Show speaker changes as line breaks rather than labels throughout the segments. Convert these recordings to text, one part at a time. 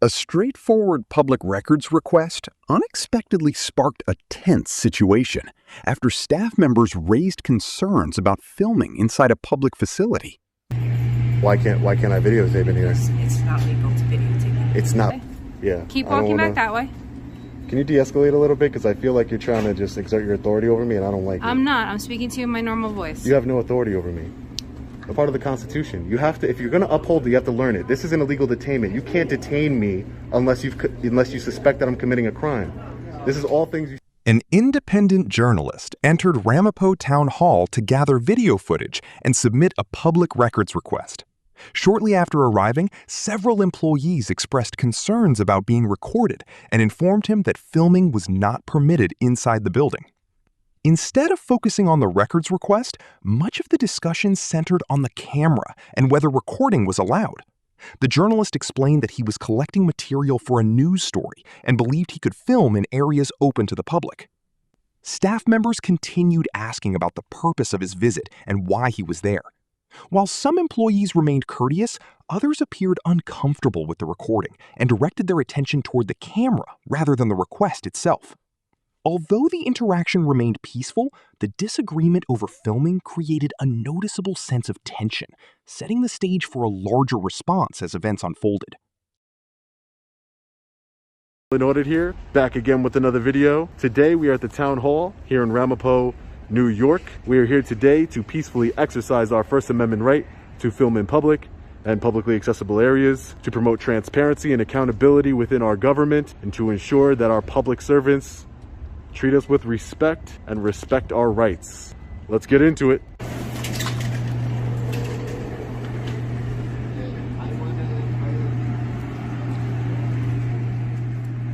A straightforward public records request unexpectedly sparked a tense situation after staff members raised concerns about filming inside a public facility.
Why can't I videotape in here?
It's not legal to videotape.
It's not.
Okay.
Yeah.
Keep walking back that way.
Can you de-escalate a little bit? Because I feel like you're trying to just exert your authority over me, and I don't like it.
I'm not. I'm speaking to you in my normal voice.
You have no authority over me. A part of the Constitution. You have to, if you're going to uphold it, you have to learn it. This is an illegal detainment. You can't detain me unless you suspect that I'm committing a crime. This is all things you...
An independent journalist entered Ramapo Town Hall to gather video footage and submit a public records request. Shortly after arriving, several employees expressed concerns about being recorded and informed him that filming was not permitted inside the building. Instead of focusing on the records request, much of the discussion centered on the camera and whether recording was allowed. The journalist explained that he was collecting material for a news story and believed he could film in areas open to the public. Staff members continued asking about the purpose of his visit and why he was there. While some employees remained courteous, others appeared uncomfortable with the recording and directed their attention toward the camera rather than the request itself. Although the interaction remained peaceful, the disagreement over filming created a noticeable sense of tension, setting the stage for a larger response as events unfolded.
Noted here, back again with another video. Today we are at the Town Hall here in Ramapo, New York. We are here today to peacefully exercise our First Amendment right to film in public and publicly accessible areas, to promote transparency and accountability within our government, and to ensure that our public servants treat us with respect and respect our rights. Let's get into it.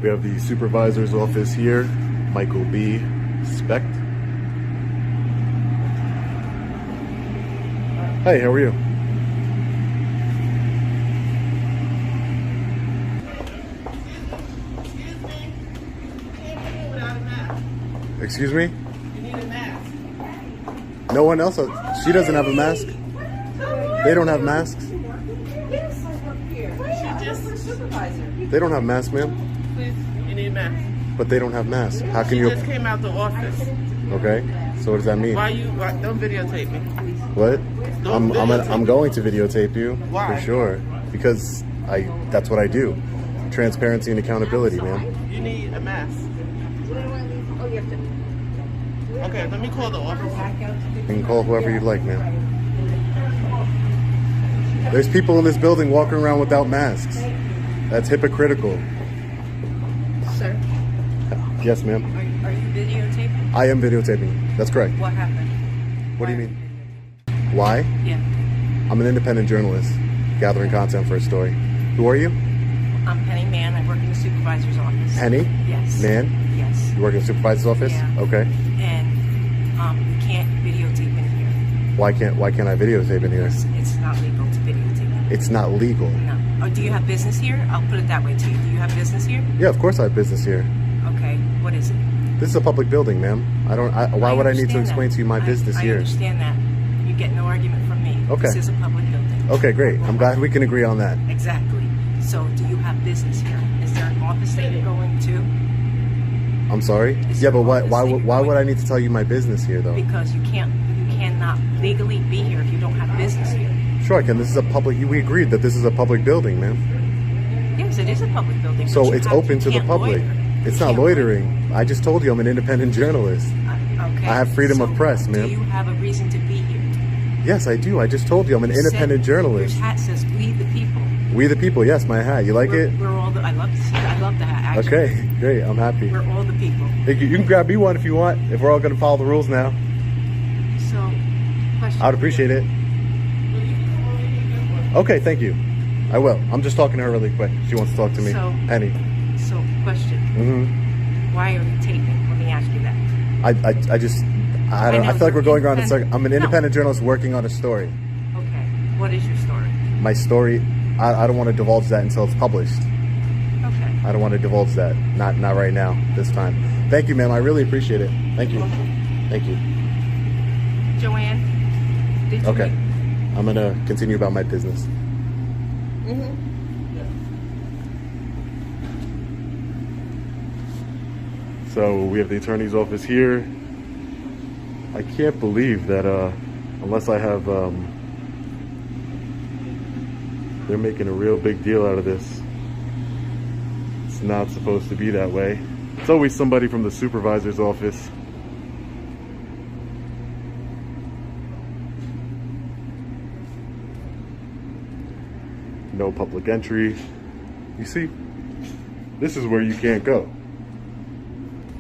We have the supervisor's office here, Michael B. Specht. Hey, how are you? Excuse me?
You need a mask.
No one else? She doesn't have a mask? They don't have masks?
She just supervisor.
They don't have masks, ma'am.
Please, you need a mask.
But they don't have masks. How can
She
you...
just came out the office.
Okay, so what does that mean?
Don't videotape me.
What?
Don't
I'm going to videotape you.
Why?
For sure. Because that's what I do. Transparency and accountability, ma'am.
You need a mask. Okay, let me call the office.
You can call whoever you'd like, ma'am. There's people in this building walking around without masks. That's hypocritical.
Sir,
Yes, ma'am.
are you videotaping?
I am videotaping. That's correct.
What happened?
What do you mean? Why?
Yeah,
I'm an independent journalist gathering content for a story. Who are you?
I'm Penny Mann. I work in the supervisor's office.
Penny?
Yes.
Man?
Yes.
You work in the supervisor's office?
Yeah.
Okay.
And you can't videotape in here.
Why can't I videotape in here?
It's not legal to videotape.
It's not legal.
No. Oh, do you have business here? I'll put it that way to you. Do you have business here?
Yeah, of course I have business here.
Okay. What is it?
This is a public building, ma'am. Why would I need to
understand
explain
that.
to you my business
I
here?
understand that. You get no argument from me.
Okay.
This is a public building.
Okay, great. I'm glad we can agree on that.
Exactly. So, do you have business here? Is there an office that you're going to?
I'm sorry?
Is
Yeah,
there
but
an office
why
that you're
would
going-
I need to tell you my business here, though?
Because you cannot legally be here if you don't have business here.
Sure I can. This is a public... We agreed that this is a public building, ma'am.
Yes, it is a public building. but
So
you
it's open to the
can't
public.
loiter.
It's
You
not
can't
loitering. I just told you I'm an independent journalist.
Okay.
I have freedom of press, ma'am.
Do you have a reason to be here?
Yes, I do. I just told you I'm an
You
independent
said
journalist.
Your hat says "We the People."
We the people. Yes, my hat. You like it?
We're all the. I love the hat. Actually.
Okay, great. I'm happy.
We're all the people.
Thank you. You can grab me one if you want. If we're all going to follow the rules now,
So, question.
I would appreciate it. Okay, thank you. I will. I'm just talking to her really quick. She wants to talk to me.
So-
Penny.
So, question.
Mm-hmm.
Why are you taping? Let me ask you that.
I don't. I
know
feel like we're going around in
independent-
circles. I'm an
No.
independent journalist working on a story.
Okay. What is your story?
My story. I don't want to divulge that until it's published.
Okay.
I don't want to divulge that. Not right now. This time. Thank you, ma'am. I really appreciate it. Thank you. Thank you.
Joanne, did you
Okay.
make-
I'm gonna continue about my business. So we have the attorney's office here. I can't believe that unless I have they're making a real big deal out of this. It's not supposed to be that way. It's always somebody from the supervisor's office. No public entry. You see, this is where you can't go.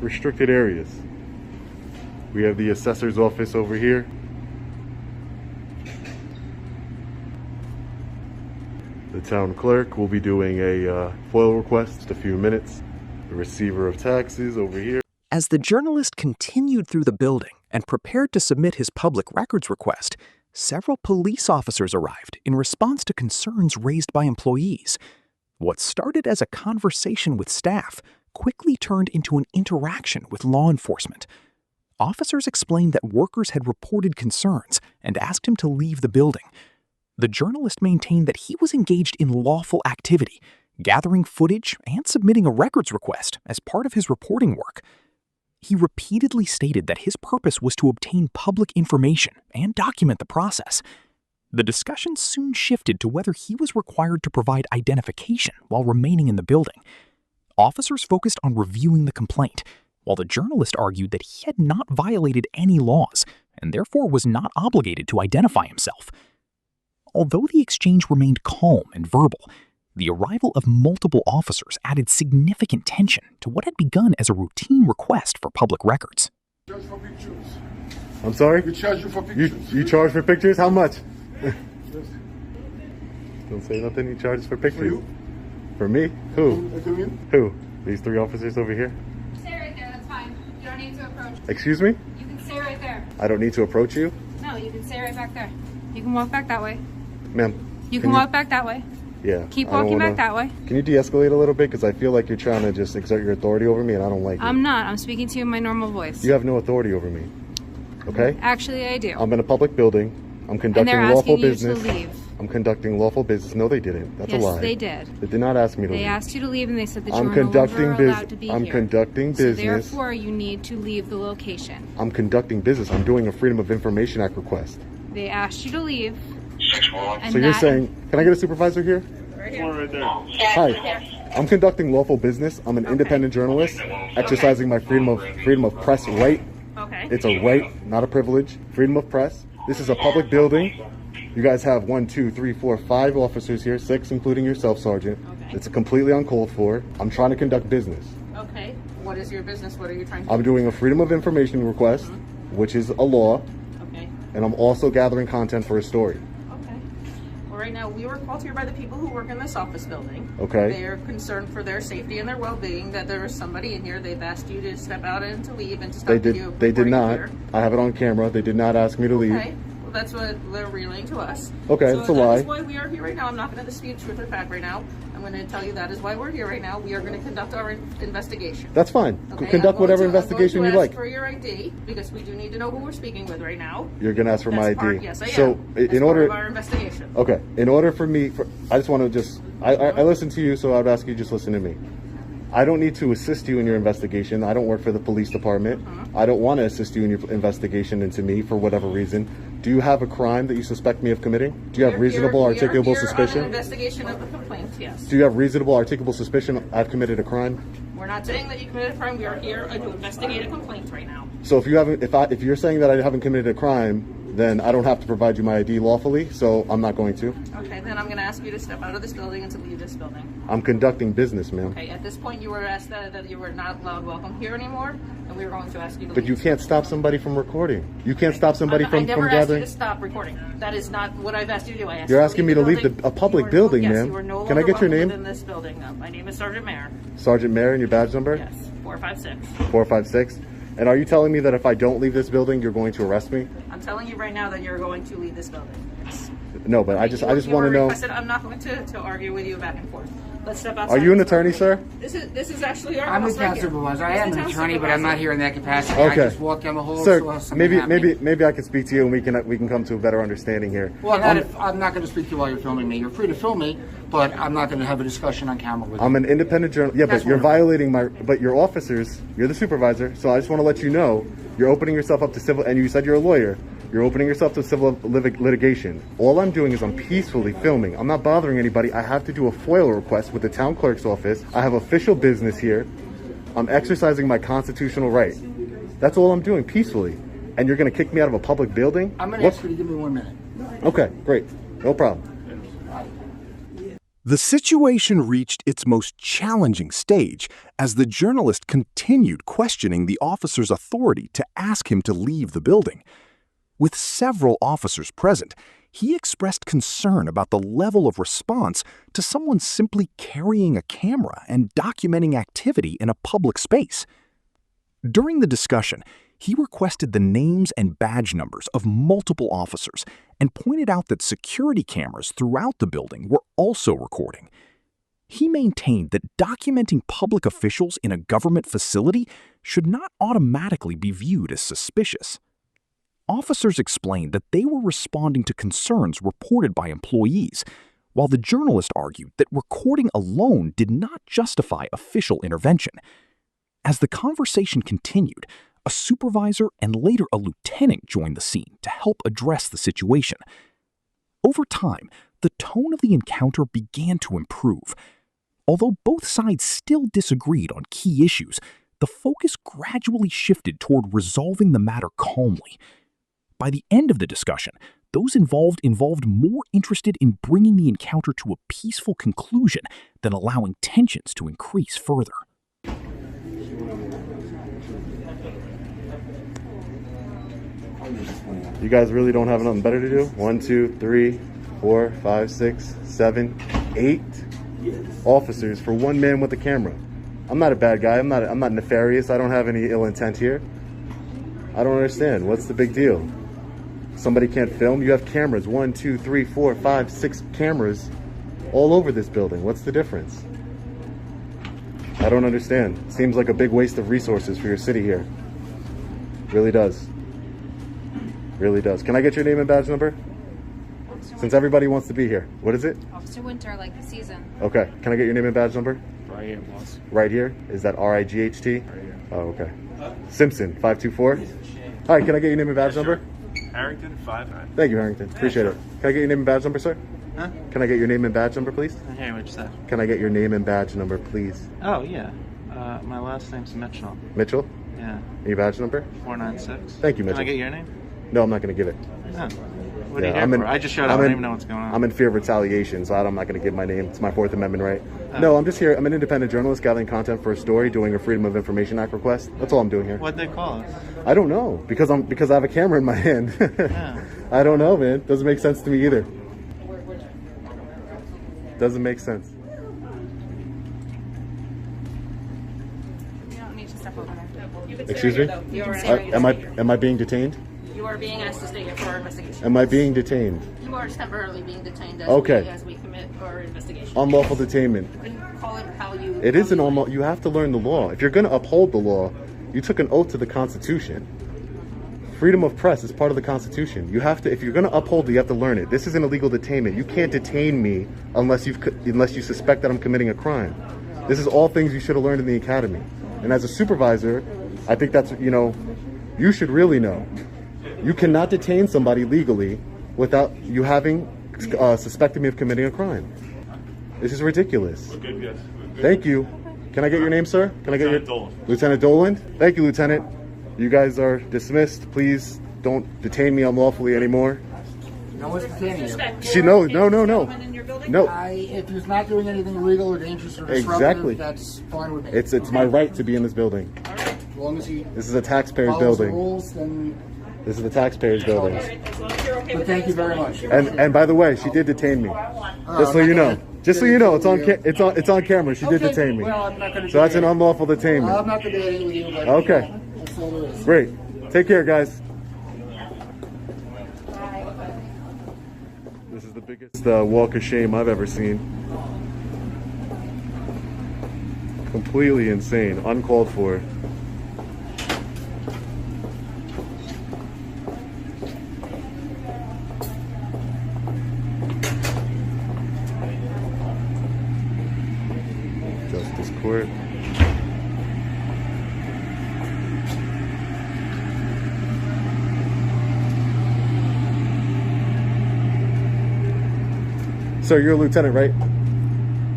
Restricted areas. We have the assessor's office over here. The town clerk will be doing a FOIL request in a few minutes. The receiver of taxes over here.
As the journalist continued through the building and prepared to submit his public records request, several police officers arrived in response to concerns raised by employees. What started as a conversation with staff quickly turned into an interaction with law enforcement. Officers explained that workers had reported concerns and asked him to leave the building. The journalist maintained that he was engaged in lawful activity, gathering footage and submitting a records request as part of his reporting work. He repeatedly stated that his purpose was to obtain public information and document the process. The discussion soon shifted to whether he was required to provide identification while remaining in the building. Officers focused on reviewing the complaint, while the journalist argued that he had not violated any laws and therefore was not obligated to identify himself. Although the exchange remained calm and verbal, the arrival of multiple officers added significant tension to what had begun as a routine request for public records.
Charge for pictures.
I'm sorry?
We charge you for pictures.
You charge for pictures? How much? Don't say nothing. You charge for pictures.
For you?
For me? Who?
Come in.
Who? These three officers over here?
Stay right there, that's fine. You don't need to approach.
Excuse me?
You can stay right there.
I don't need to approach you?
No, you can stay right back there. You can walk back that way.
Ma'am.
You can walk back that way.
Yeah.
Keep
I don't
walking
wanna-
back that way.
Can you de-escalate a little bit? Because I feel like you're trying to just exert your authority over me and I don't like it.
I'm not. I'm speaking to you in my normal voice.
You have no authority over me. Okay?
Actually, I do.
I'm in a public building. I'm
And
conducting
they're
lawful
asking you
business.
to leave.
I'm conducting lawful business. No, they didn't. That's
Yes,
a lie.
they did.
They did not ask me to
They
leave.
asked you to leave and they said that you
I'm
were no
conducting
longer allowed to be
I'm
here.
conducting
So
business.
therefore, you need to leave the location.
I'm conducting business. I'm doing a Freedom of Information Act request.
They asked you to leave. And
So you're
that-
saying, can I get a supervisor here? Hi. I'm conducting lawful business. I'm an independent journalist, exercising my freedom of press right.
Okay.
It's a right, not a privilege. Freedom of press. This is a public building. You guys have 1, 2, 3, 4, 5 officers here, 6 including yourself, Sergeant.
Okay.
It's completely uncalled for. I'm trying to conduct business.
Okay. What is your business? What are you trying to
I'm doing a Freedom of Information request, which is a law,
Okay.
and I'm also gathering content for a story.
Okay. Well, right now, we were called here by the people who work in this office building.
Okay.
They are concerned for their safety and their well-being, that there is somebody in here. They've asked you to step out and to leave and to stop
They
video
did. They did
recording
not.
here.
I have it on camera. They did not ask me to leave.
Okay. Well, that's what they're relaying to us.
Okay,
so
that's a
that
lie.
is why we are here right now. I'm not going to dispute truth or fact right now. I'm going to tell you that is why we're here right now. We are going to conduct our investigation.
That's fine.
Okay,
Conduct whatever
I'm
investigation
going
you
to
like.
ask for your ID because we do need to know who we're speaking with right now.
You're gonna ask for my
That's part-
ID.
yes, I
So
am.
in
That's part
order,
of our investigation.
okay, in order for me, I just want to just, I listen to you, so I would ask you just listen to me. I don't need to assist you in your investigation. I don't work for the police department. I don't want to assist you in your investigation into me for whatever reason. Do you have a crime that you suspect me of committing? Do you have reasonable,
We are
articulable
here on an
suspicion?
investigation of the complaint, yes.
Do you have reasonable, articulable suspicion I've committed a crime?
We're not saying that you committed a crime. We are here to investigate a complaint right now.
So if you haven't, if you're saying that I haven't committed a crime, then I don't have to provide you my ID lawfully. So I'm not going to.
Okay, then I'm going to ask you to step out of this building and to leave this building.
I'm conducting business, ma'am.
Okay, at this point you were asked that you were not allowed welcome here anymore, and we were going to ask you to
But
leave.
you can't stop somebody from recording. You can't stop somebody
I
from
never asked you
gathering.
to stop recording. That is not what I've asked you to do. I asked
You're
you
asking me to leave
building.
a public
You are
building,
yes,
ma'am.
You are no
Can I
longer
get your
welcome
name?
within this building. My name is Sergeant Mayer.
Sergeant Mayer, and your badge number?
Yes, 456.
456. And are you telling me that if I don't leave this building, you're going to arrest me?
I'm telling you right now that you're going to leave this building. Yes.
No, but I just
You
want
were
to know.
requested- I'm not going to argue with you back and forth. Let's step outside.
Are you an
this building.
attorney, sir?
This is actually our
I'm
house
the
right
town
here.
supervisor. I
This is
am
the
an
town
attorney, but I'm not
supervisor.
here in that capacity.
Okay.
I just walked down the hall.
Sir,
saw something
maybe
happening.
maybe I can speak to you, and we can come to a better understanding here.
Well, I'm not going to speak to you while you're filming me. You're free to film me,
but I'm not going to have a discussion on camera with you.
I'm an independent journalist. Yeah,
That's
but you're
wonderful.
violating my. But your officers, you're the supervisor. So I just want to let you know, you're opening yourself up to civil. And you said you're a lawyer. You're opening yourself to civil litigation. All I'm doing is I'm peacefully filming. I'm not bothering anybody. I have to do a FOIL request with the town clerk's office. I have official business here. I'm exercising my constitutional right. That's all I'm doing peacefully. And you're going to kick me out of a public building?
I'm going to ask you to give me 1 minute.
Okay, great. No problem.
The situation reached its most challenging stage as the journalist continued questioning the officer's authority to ask him to leave the building. With several officers present, he expressed concern about the level of response to someone simply carrying a camera and documenting activity in a public space. During the discussion, he requested the names and badge numbers of multiple officers and pointed out that security cameras throughout the building were also recording. He maintained that documenting public officials in a government facility should not automatically be viewed as suspicious. Officers explained that they were responding to concerns reported by employees, while the journalist argued that recording alone did not justify official intervention. As the conversation continued, a supervisor and later a lieutenant joined the scene to help address the situation. Over time, the tone of the encounter began to improve. Although both sides still disagreed on key issues, the focus gradually shifted toward resolving the matter calmly. By the end of the discussion, those involved more interested in bringing the encounter to a peaceful conclusion than allowing tensions to increase further.
You guys really don't have nothing better to do? 1, 2, 3, 4, 5, 6, 7, 8 officers for one man with a camera. I'm not a bad guy. I'm not nefarious. I don't have any ill intent here. I don't understand. What's the big deal? Somebody can't film? You have cameras. 1, 2, 3, 4, 5, 6 cameras all over this building. What's the difference? I don't understand. Seems like a big waste of resources for your city here. Really does. Really does. Can I get your name and badge number? Since everybody wants to be here. What is it?
Officer Winter, like the season.
Okay. Can I get your name and badge number?
Right here, boss.
Right here? Is that RIGHT?
Right here.
Oh, okay. Simpson, 524. All right, can I get your name and badge number?
Harrington, 59.
Thank you, Harrington. Appreciate it. Can I get your name and badge number, sir?
Huh?
Can I get your name and badge number, please?
Hey, what'd you say?
Can I get your name and badge number, please?
Oh, yeah. My last name's Mitchell.
Mitchell?
Yeah.
Your badge number?
496.
Thank you, Mitchell.
Can I get your name?
No, I'm not going to give it.
No. What are you here for? I just showed up. I don't even know what's going on.
I'm in fear of retaliation, so I'm not going to give my name. It's my Fourth Amendment right.
Oh.
No, I'm just here. I'm an independent journalist gathering content for a story, doing a Freedom of Information Act request. That's all I'm doing here.
What'd they call us?
I don't know, because I have a camera in my hand.
Yeah.
I don't know, man. Doesn't make sense to me either. Doesn't make sense.
You don't need to step over there.
Excuse me? Am I being detained?
You are being asked to stay here for our investigation.
Am I being detained?
You are temporarily being detained as we commit our investigation.
Unlawful detainment.
You can call it how you...
It is an unlawful. You have to learn the law. If you're going to uphold the law, you took an oath to the Constitution. Freedom of press is part of the Constitution. You have to, if you're going to uphold it, you have to learn it. This is an illegal detainment. You can't detain me unless you suspect that I'm committing a crime. This is all things you should have learned in the academy. And as a supervisor, I think that's, you should really know. You cannot detain somebody legally without you having suspected me of committing a crime. This is ridiculous.
Good, yes.
Thank you. Can I get your name, sir? Can I get your
Dolan.
Lieutenant Dolan? Thank you, Lieutenant. You guys are dismissed. Please don't detain me unlawfully anymore.
No one's detaining you.
No.
If he's not doing anything illegal or dangerous or disruptive,
Exactly.
that's fine with me.
It's my right to be in this building.
As long as he
This is a taxpayer's
follows the
building.
rules, then...
This is the taxpayer's building.
But thank you very much.
And by the way, she did detain me. Just so you know. Just so you know, it's on camera. She did detain me.
Well, I'm not going to
So that's an unlawful
I'm
detainment.
not debating with you, but...
Okay.
That's all there is.
Great. Take care, guys. This is the biggest walk of shame I've ever seen. Completely insane. Uncalled for. Justice Court. Sir, you're a lieutenant, right?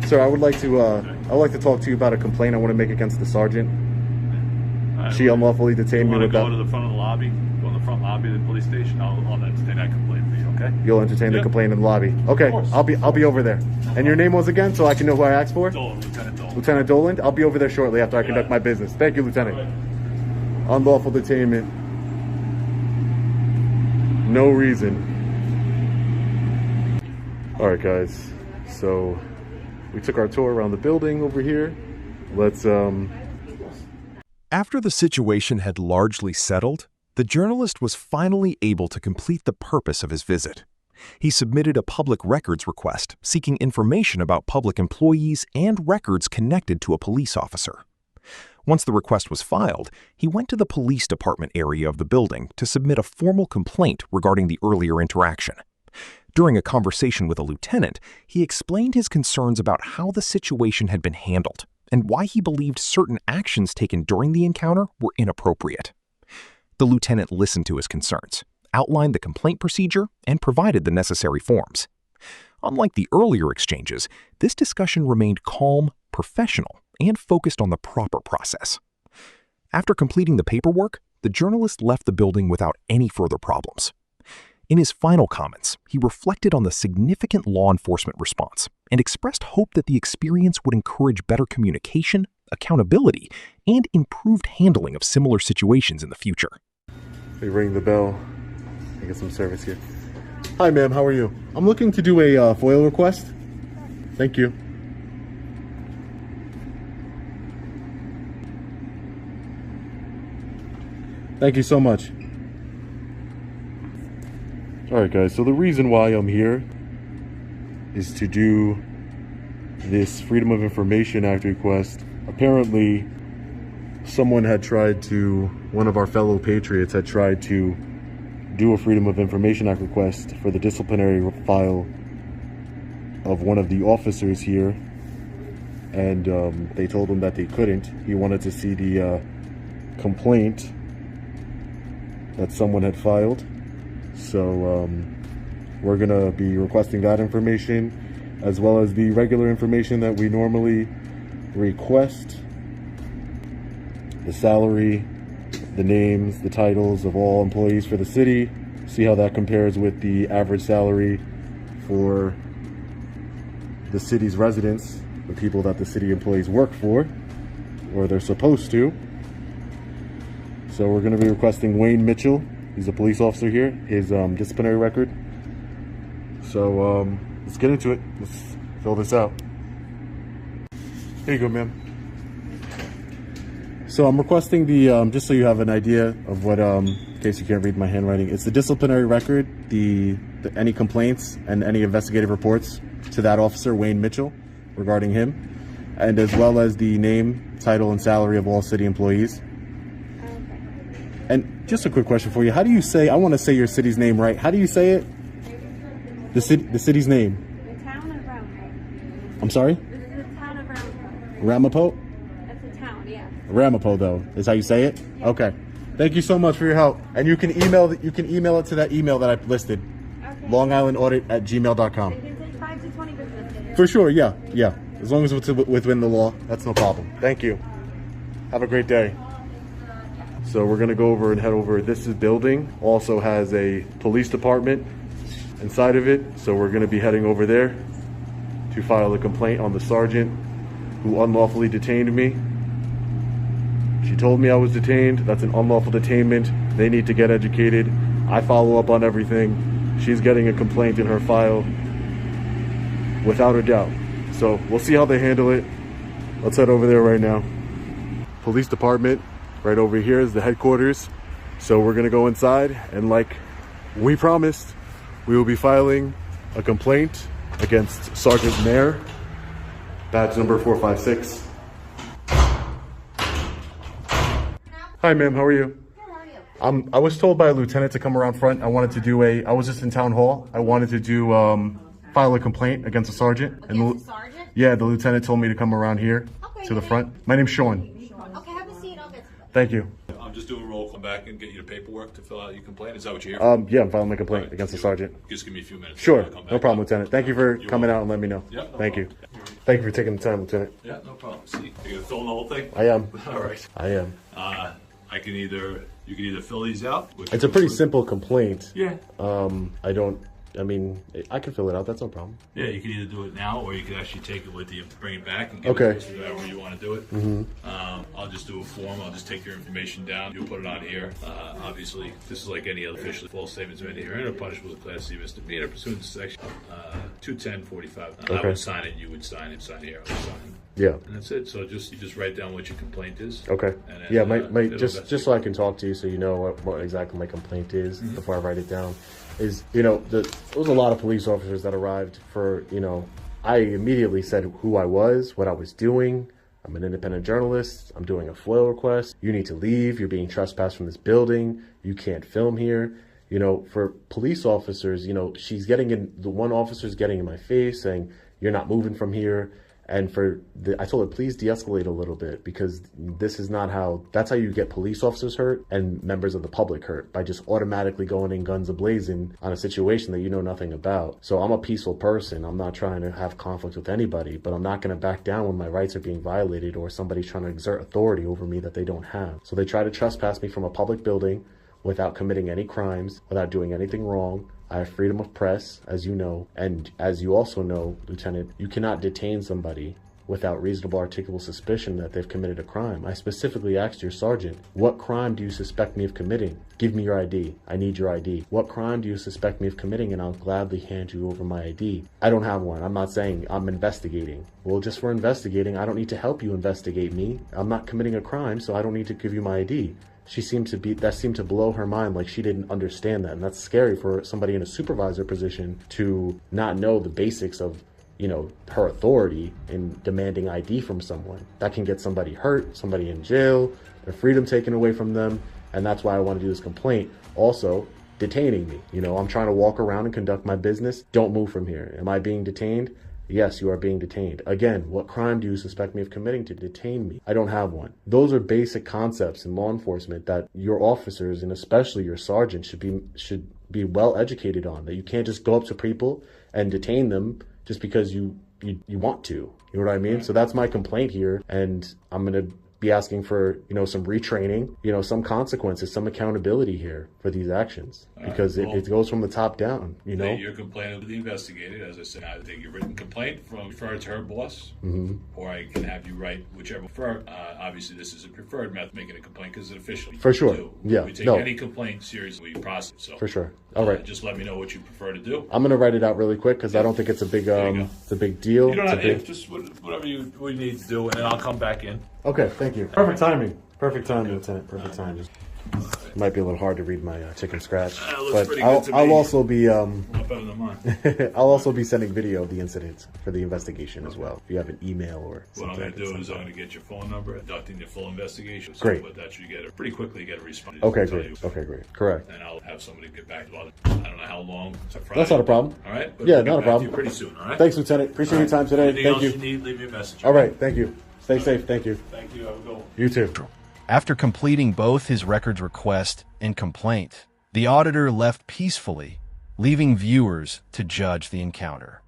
Sir, I would like to talk to you about a complaint I want to make against the sergeant. She unlawfully detained me without.
Go to the front of the lobby. Go in the front lobby of the police station. I'll entertain that complaint for you. Okay?
You'll entertain the complaint in the lobby. Okay, I'll be over there. And your name was again, so I can know who I asked for.
Dolan, Lieutenant Dolan.
Lieutenant Dolan. I'll be over there shortly after I conduct my business. Thank you, Lieutenant. Unlawful detainment. No reason. All right, guys. So we took our tour around the building over here. Let's
After the situation had largely settled, the journalist was finally able to complete the purpose of his visit. He submitted a public records request seeking information about public employees and records connected to a police officer. Once the request was filed, he went to the police department area of the building to submit a formal complaint regarding the earlier interaction. During a conversation with a lieutenant, he explained his concerns about how the situation had been handled and why he believed certain actions taken during the encounter were inappropriate. The lieutenant listened to his concerns, outlined the complaint procedure, and provided the necessary forms. Unlike the earlier exchanges, this discussion remained calm, professional, and focused on the proper process. After completing the paperwork, the journalist left the building without any further problems. In his final comments, he reflected on the significant law enforcement response and expressed hope that the experience would encourage better communication, accountability, and improved handling of similar situations in the future.
We ring the bell and get some service here. Hi, ma'am. How are you? I'm looking to do a FOIL request. Thank you. Thank you so much. All right, guys, so the reason why I'm here is to do this Freedom of Information Act request. Apparently, one of our fellow patriots had tried to do a Freedom of Information Act request for the disciplinary file of one of the officers here, and they told him that they couldn't. He wanted to see the complaint that someone had filed. So we're gonna be requesting that information as well as the regular information that we normally request: the salary, the names, the titles of all employees for the city, see how that compares with the average salary for the city's residents, the people that the city employees work for, or they're supposed to. So we're gonna be requesting Wayne Mitchell. He's a police officer here, his disciplinary record. So let's get into it. Let's fill this out. Here you go, ma'am. So I'm requesting the, just so you have an idea of what, in case you can't read my handwriting, it's the disciplinary record, any complaints and any investigative reports to that officer, Wayne Mitchell, regarding him, and as well as the name, title, and salary of all city employees. And just a quick question for you. How do you say, I want to say your city's name right. How do you say it? The city's name.
The town of Ramapo.
I'm sorry?
This is the town of Ramapo.
Ramapo?
That's the town, yeah.
Ramapo, though, is how you say it?
Yeah.
Okay. Thank you so much for your help. And you can email it to that email that I listed.
Okay.
LongIslandAudit@gmail.com.
It can take 5 to 20 business days.
For sure, yeah. As long as it's within the law, that's no problem. Thank you. Have a great day. So we're gonna go over and head over. This building also has a police department inside of it. So we're gonna be heading over there to file a complaint on the sergeant who unlawfully detained me. She told me I was detained. That's an unlawful detainment. They need to get educated. I follow up on everything. She's getting a complaint in her file without a doubt. So we'll see how they handle it. Let's head over there right now. Police department. Right over here is the headquarters. So we're gonna go inside, and like we promised, we will be filing a complaint against Sergeant Mayer, badge number 456. Hi ma'am, how are you?
Good, how are you?
I was told by a lieutenant to come around front. I wanted to do I was just in town hall. I wanted to file a complaint against a sergeant.
Against the sergeant?
Yeah, the lieutenant told me to come around here to the front. My name's Sean.
Okay, have a seat. I'll get
Thank you.
I'm just doing roll call back and get you the paperwork to fill out your complaint. Is that what you're here?
Yeah, I'm filing my complaint against the sergeant.
Just give me a few minutes.
Sure, no problem, Lieutenant. Thank you for coming out and letting me know.
Yeah, no
Thank you.
problem.
Thank you for taking the time, Lieutenant.
Yeah, no problem. See, you gonna fill in the whole thing?
I am.
All right.
I am.
You can either fill these out.
It's a pretty simple complaint.
Yeah.
I can fill it out. That's no problem.
Yeah, you can either do it now, or you can actually take it with you, bring it back, and
Okay.
it to us however you want to do it. I'll just do a form. I'll just take your information down. You'll put it on here. Obviously, this is like any other official false statements made here. And a punishable with a Class C misdemeanor pursuant to section 210-45. I
Okay.
would sign it. You would sign it. Sign here. I would sign.
Yeah.
And that's it. So you just write down what your complaint is.
Okay.
And then,
Yeah,
it'll
just so I can talk to you, so you know what exactly my complaint is before I write it down. Is, there was a lot of police officers that arrived for, I immediately said who I was, what I was doing. I'm an independent journalist. I'm doing a FOIL request. You need to leave. You're being trespassed from this building. You can't film here. For police officers, the one officer's getting in my face saying, you're not moving from here. And I told her, please de-escalate a little bit, because that's how you get police officers hurt and members of the public hurt, by just automatically going in guns a-blazing on a situation that you know nothing about. So I'm a peaceful person. I'm not trying to have conflict with anybody, but I'm not going to back down when my rights are being violated or somebody's trying to exert authority over me that they don't have. So they try to trespass me from a public building without committing any crimes, without doing anything wrong. I have freedom of press, as you know, and as you also know, Lieutenant, you cannot detain somebody without reasonable articulable suspicion that they've committed a crime. I specifically asked your sergeant, what crime do you suspect me of committing? Give me your ID. I need your ID. What crime do you suspect me of committing? And I'll gladly hand you over my ID. I don't have one. I'm not saying I'm investigating. Well, just for investigating, I don't need to help you investigate me. I'm not committing a crime, so I don't need to give you my ID. That seemed to blow her mind, like she didn't understand that. And that's scary for somebody in a supervisor position to not know the basics of, her authority in demanding ID from someone. That can get somebody hurt, somebody in jail, their freedom taken away from them. And that's why I want to do this complaint. Also, detaining me. I'm trying to walk around and conduct my business. Don't move from here. Am I being detained? Yes, you are being detained. Again, what crime do you suspect me of committing to detain me? I don't have one. Those are basic concepts in law enforcement that your officers, and especially your sergeant, should be well educated on. That you can't just go up to people and detain them just because you want to. You know what I mean? So that's my complaint here, and I'm gonna be asking for some retraining, some consequences, some accountability here for these actions, because it goes from the top down.
Your complaint will be investigated. As I said, I take your written complaint refer to her boss, or I can have you write whichever prefer. Obviously, this is a preferred method, making a complaint, because it's official.
For sure. Yeah.
We take any complaint seriously. We process. So
for sure. All right.
Just let me know what you prefer to do.
I'm gonna write it out really quick, because I don't think it's a big it's a big deal.
You don't have to. Just whatever you need to do, and then I'll come back in.
Okay, thank you. Perfect timing. Perfect timing, Lieutenant. Perfect timing. It might be a little hard to read my chicken scratch, but I'll also be
better than mine.
I'll also be sending video of the incident for the investigation as well. If you have an email or something.
What I'm going to do is I'm going to get your phone number, conducting the full investigation.
Great.
But that should pretty quickly get a response.
Okay, great. Okay, great. Correct.
And I'll have somebody get back to you. I don't know how long. It's a Friday.
That's not a problem.
All right. But
yeah,
we'll
not a problem.
Pretty soon. All right.
Thanks, Lieutenant. Appreciate your time today.
Anything
Thank
else
you.
You need, leave me a message.
All right. Thank you. Stay safe. Thank you.
Thank you. Have a good one.
You too.
After completing both his records request and complaint, the auditor left peacefully, leaving viewers to judge the encounter.